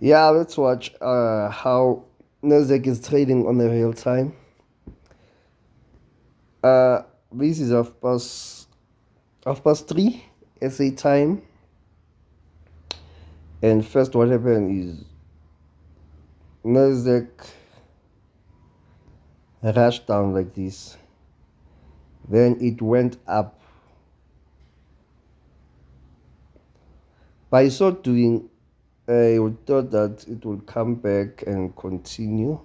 Yeah, let's watch how Nasdaq is trading on the real time. This is half past 3 SA time. And first, what happened is Nasdaq rushed down like this. Then it went up. By so doing, I thought that it would come back and continue.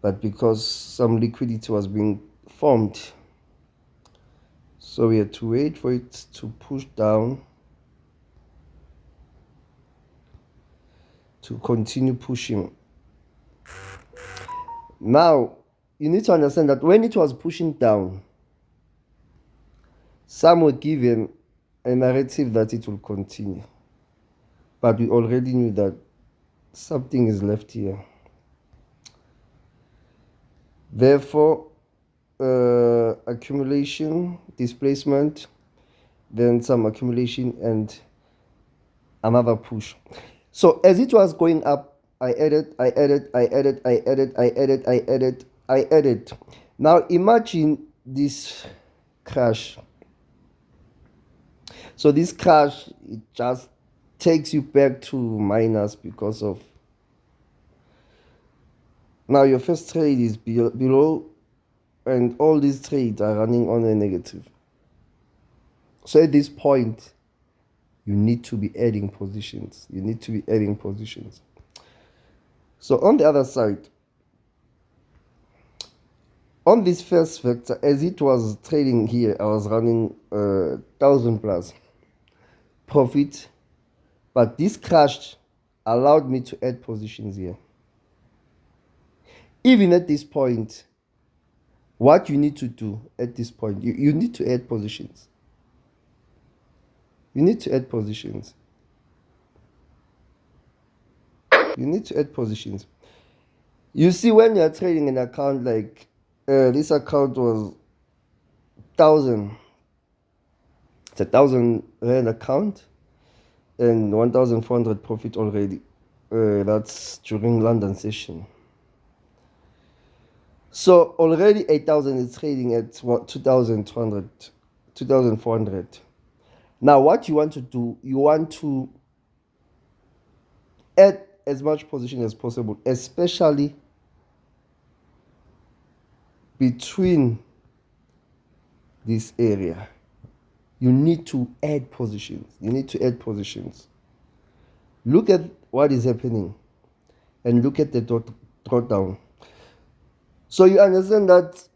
But because some liquidity was being formed, so we had to wait for it to push down to continue pushing. Now, you need to understand that when it was pushing down, some were given a narrative that it will continue. But we already knew that something is left here. Therefore, accumulation, displacement, then some accumulation and another push. So as it was going up, I added. Now imagine this crash. So this crash, it just takes you back to minus because of now your first trade is below and all these trades are running on a negative. So at this point, you need to be adding positions. So on the other side, on this first vector, as it was trading here, I was running 1,000 plus profit, but this crash allowed me to add positions here. Even at this point, what you need to do at this point, you need to add positions. You need to add positions. You see, when you're trading an account like this account was 1,000. It's a 1,000 rand account and 1,400 profit already. That's during London session. So already 8,000 is trading at what 2,200, 2,400. Now what you want to do, you want to add as much position as possible, especially between this area. You need to add positions. Look at what is happening and look at the drawdown. So you understand that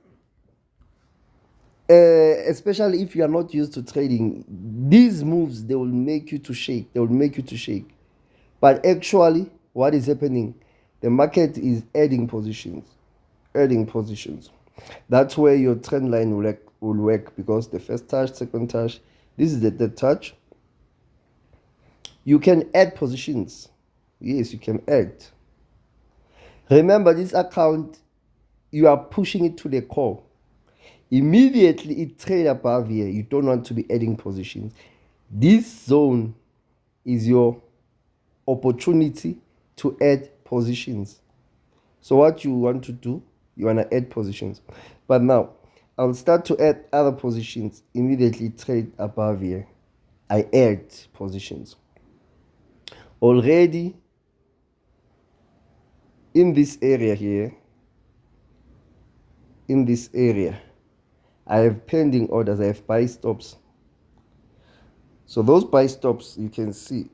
especially if you are not used to trading, these moves, they will make you to shake. But actually, what is happening? The market is adding positions. That's where your trend line will work because the first touch, second touch, this is the third touch. You can add positions. Yes, you can add. Remember, this account, you are pushing it to the core. Immediately it trade above here. You don't want to be adding positions. This zone is your opportunity to add positions. So what you want to do, you want to add positions. But now, I'll start to add other positions. Immediately trade above here. I add positions. Already in this area here, I have pending orders, I have buy stops. So those buy stops, you can see,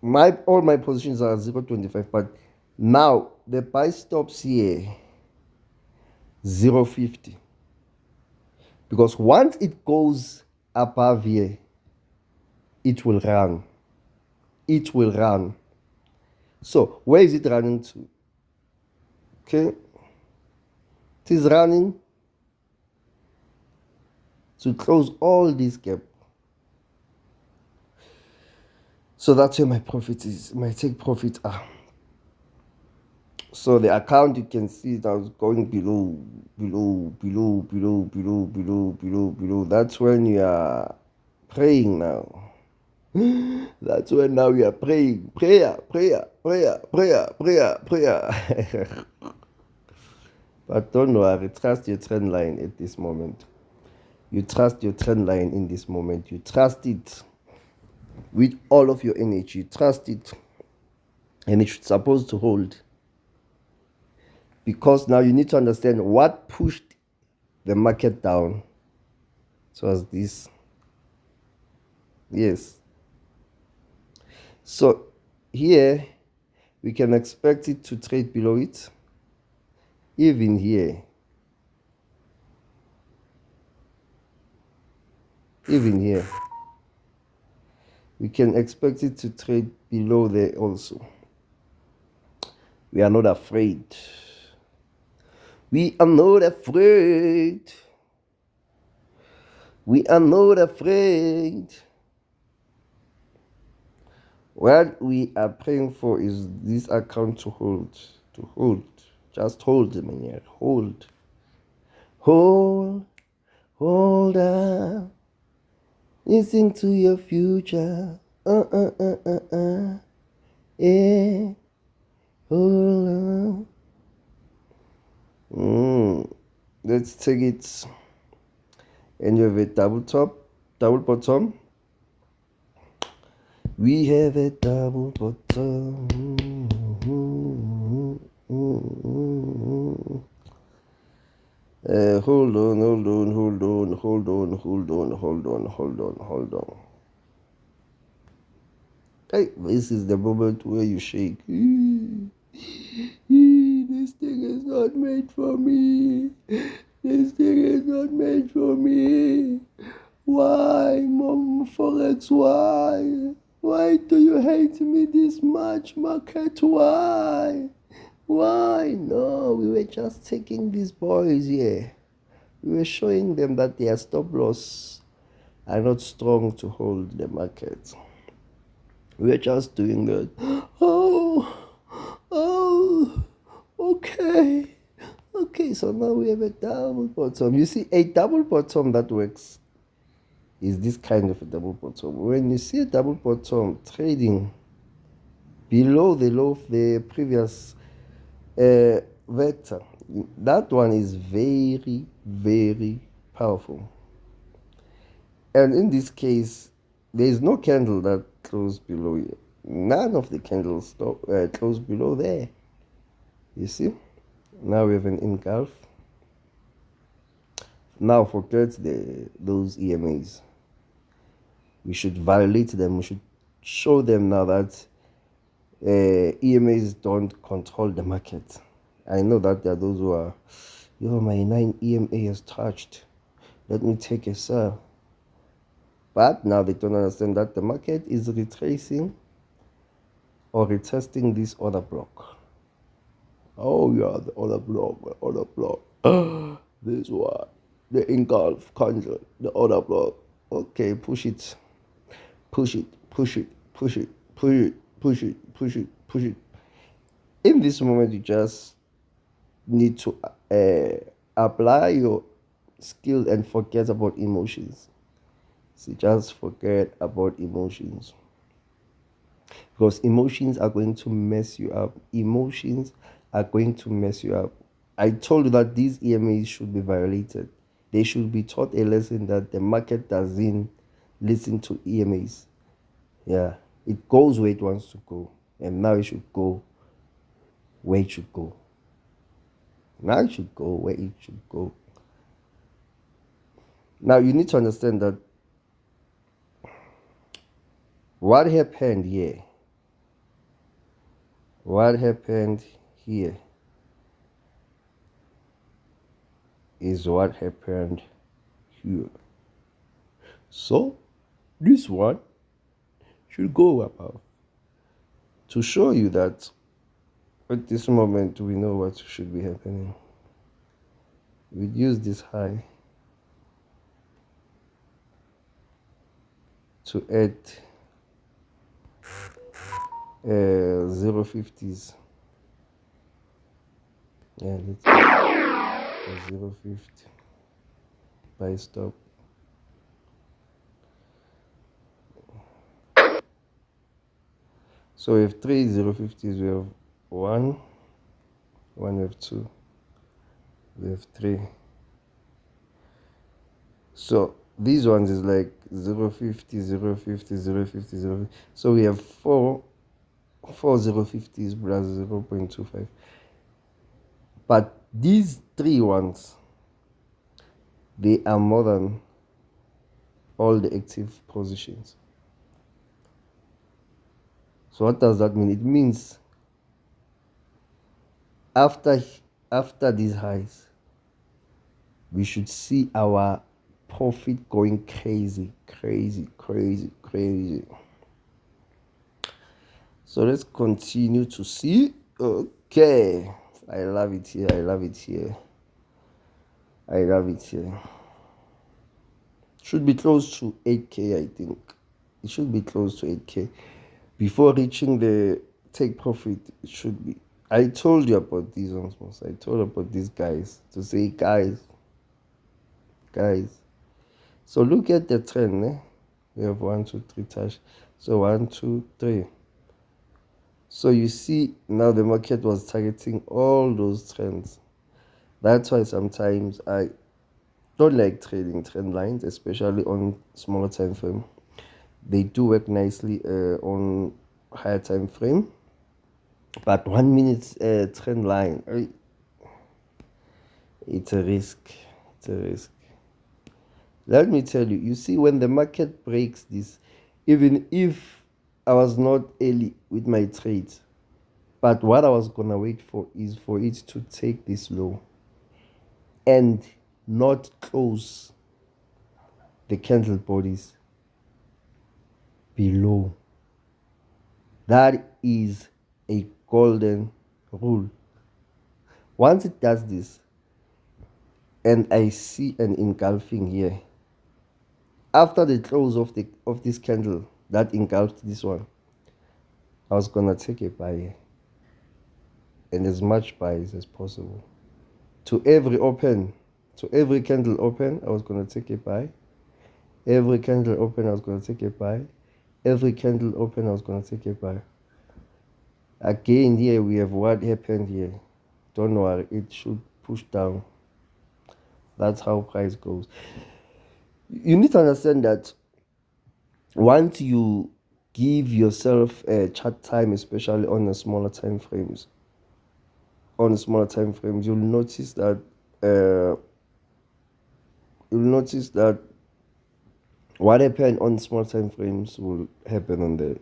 all my positions are 0.25, but now the buy stops here, 0.50. Because once it goes above here, it will run. So where is it running to? Okay. It is running to close all this gap. So that's where my profit is, my take profit are. So the account, you can see that was going below. That's when you are praying now. That's when now we are praying. Prayer. But don't worry, trust your trend line at this moment. You trust your trend line in this moment. You trust it with all of your energy. Trust it. And it's supposed to hold. Because now you need to understand what pushed the market down. It was this. Yes. So here we can expect it to trade below it. Even here. Even here. We can expect it to trade below there also. We are not afraid. We are not afraid. We are not afraid. What we are praying for is this account to hold. To hold. Just hold, man. Hold. Hold. Hold on. Listen to your future. Yeah. Hold on. Let's take it. And you have a double top, double bottom. We have a double bottom. Hold on. Hey, this is the moment where you shake. This thing is not made for me. This thing is not made for me. Why, Mom Forex? Why? Why do you hate me this much, market? Why? Why? No, we were just taking these boys here. We were showing them that their stop loss are not strong to hold the market. We were just doing that. Oh, okay. Okay, so now we have a double bottom. You see, a double bottom that works is this kind of a double bottom. When you see a double bottom trading below the low of the previous vector, that one is very, very powerful. And in this case, there is no candle that closed below here. None of the candles closed below there. You see? Now we have an engulf. Now forget those EMAs. We should violate them. We should show them now that EMAs don't control the market. I know that there are those who are, my 9 EMA is touched. Let me take a sell. But now they don't understand that the market is retracing or retesting this other block. Oh yeah, the other block. This one. The engulf candle, the other block. Okay, push it. In this moment, you just need to apply your skill and forget about emotions. So just forget about emotions. Because emotions are going to mess you up. Emotions are going to mess you up. I told you that these EMAs should be violated. They should be taught a lesson that the market doesn't listen to EMAs. Yeah, it goes where it wants to go. And now it should go where it should go. Now it should go where it should go. Now you need to understand that what happened here is what happened here. So this one should go above to show you that at this moment we know what should be happening. We use this high to add 0.50s. Yeah, let's get 0.50 buy stop. So we have 3 050s, we have 1, we have 2, we have 3. So these ones is like 050, 050, 050, 050. So we have 4 050s plus 0.25. But these 3 ones, they are more than all the active positions. So what does that mean? It means after these highs, we should see our profit going crazy, crazy, crazy, crazy. So let's continue to see. Okay, I love it here. I love it here. I love it here. Should be close to 8K, I think. It should be close to 8K. Before reaching the take profit, it should be. I told you about these ones, most. I told about these guys to say, guys. So look at the trend. We have 1, 2, 3 touch. So 1, 2, 3. So you see now the market was targeting all those trends. That's why sometimes I don't like trading trend lines, especially on smaller time frame. They do work nicely on higher time frame, but 1 minute trend line, it's a risk. It's a risk. Let me tell you, you see, when the market breaks this, even if I was not early with my trades, but what I was gonna wait for is for it to take this low and not close the candle bodies below. That is a golden rule. Once it does this, and I see an engulfing here, after the close of this candle that engulfed this one, I was gonna take a buy and as much buys as possible. To every candle open, I was gonna take a buy. Every candle open, I was gonna take a buy. Every candle open, I was gonna take a buy. Again, here we have what happened here. Don't worry, it should push down. That's how price goes. You need to understand that once you give yourself a chart time, especially on the smaller time frames, you'll notice that what happened on small time frames will happen on the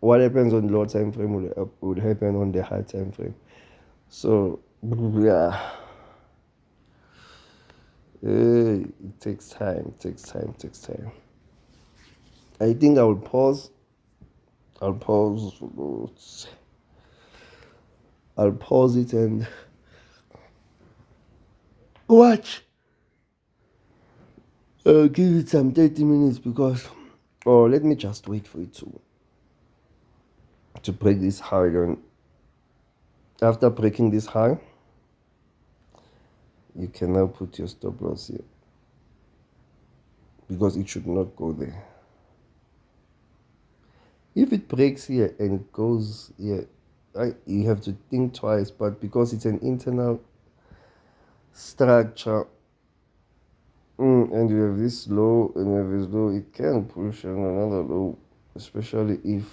what happens on low time frame will happen on the high time frame. So yeah, it takes time. I think I'll pause it and watch. Give it some 30 minutes because, or let me just wait for it to break this high again. After breaking this high, you can now put your stop loss here because it should not go there. If it breaks here and it goes here, you have to think twice, but because it's an internal structure, and you have this low and you have this low, it can push on another low, especially if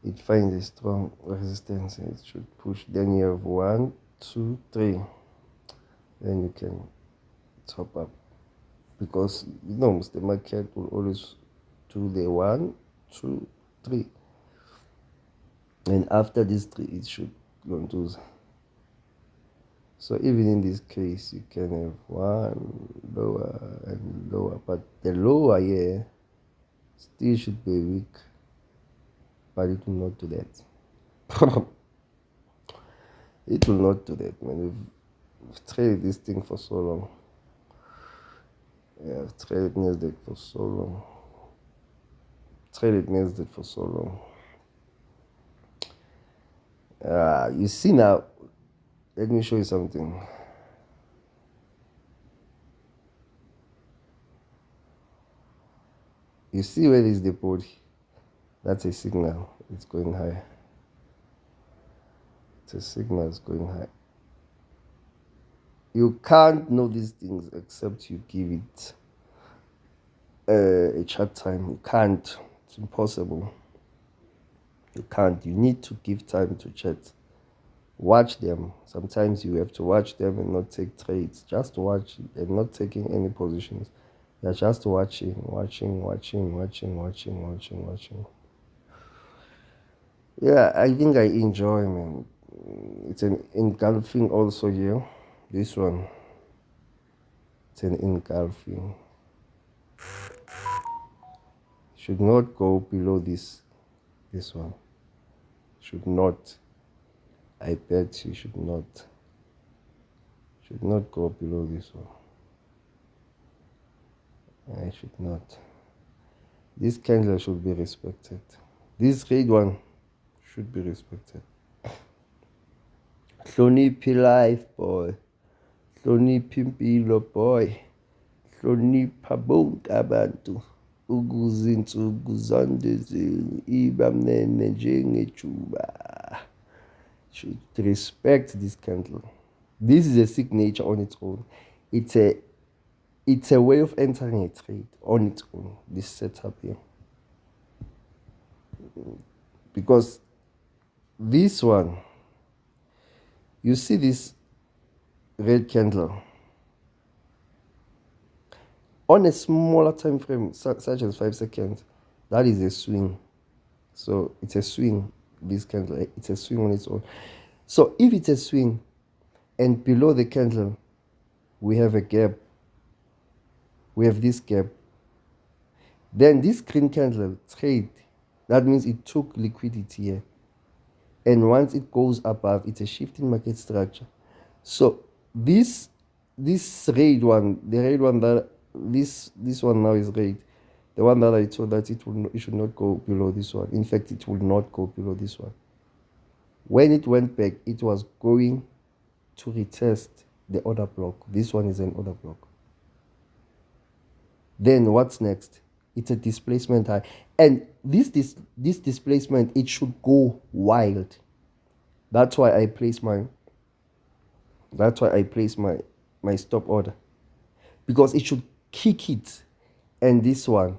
it finds a strong resistance. It should push. Then you have 1, 2, 3. Then you can top up because the market will always do the 1, 2, 3, and after this 3 it should go on to. So even in this case, you can have 1 lower and lower, but the lower here still should be weak, but it will not do that. It will not do that, man. We've traded this thing for so long. Yeah, I've traded Nasdaq for so long. You see now, let me show you something. You see where is the body? That's a signal. It's going high. It's a signal. It's going high. You can't know these things except you give it a chat time. You can't. It's impossible. You can't. You need to give time to chat. Watch them. Sometimes you have to watch them and not take trades. Just watch and not taking any positions. You're just watching. Yeah, I think I enjoy, man. It's an engulfing also here. This one. It's an engulfing. Should not go below this one. Should not. I bet you should not. Should not go below this one. I should not. This candle should be respected. This red one should be respected. Hloniphi life, boy. Hloniphi impilo, boy. Hlonipha bonke abantu. Ukuze insuku zonke iba mnene njengejuba. Should respect this candle. This is a signature on its own. It's a way of entering a trade on its own, this setup here. Because this one, you see this red candle on a smaller time frame, such as 5 seconds, that is a swing. So it's a swing, this candle, it's a swing on its own. So if it's a swing and below the candle, we have a gap, we have this gap, then this green candle trade, that means it took liquidity here. And once it goes above, it's a shift in market structure. So this red one, the red one that this one now is red. The one that I told that it should not go below this one. In fact, it will not go below this one. When it went back, it was going to retest the order block. This one is an order block. Then what's next? It's a displacement high. And this displacement, it should go wild. That's why I place my stop order. Because it should kick it. And this one,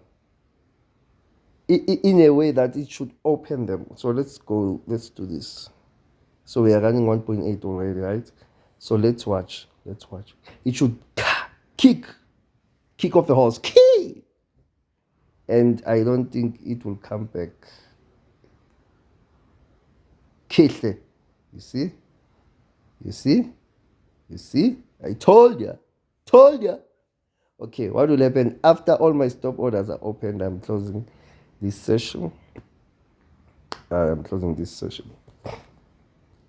in a way that it should open them. So let's do this. So we are running 1.8 already, right? So let's watch. It should kick off the horse. And I don't think it will come back. Kihle. You see? I told ya. Okay, what will happen after all my stop orders are opened? I'm closing this session.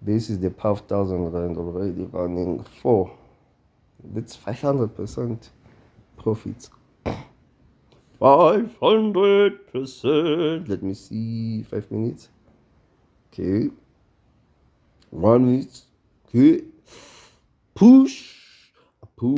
This is the PAF 1,000 rand already running 4. That's 500% profits. 500%. Let me see. 5 minutes. Okay. 1 minute. Okay. Push. Oh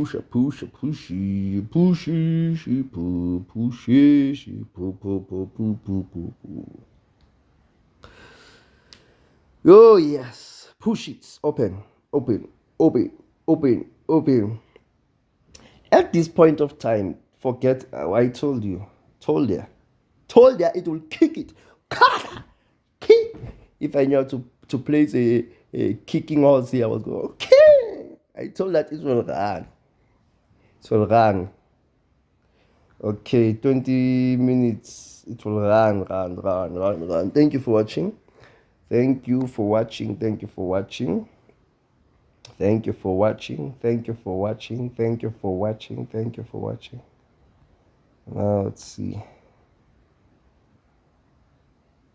yes. Push it. Open. At this point of time, forget I told ya it will kick it. Kick. If I knew how to place a kicking horse here, I was going, okay. I told that it will run. Okay, 20 minutes. It will run. Thank you for watching. Now let's see.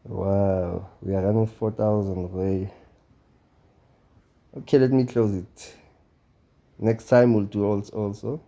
Wow, we are running 4,000 way. Okay, let me close it. Next time we'll do also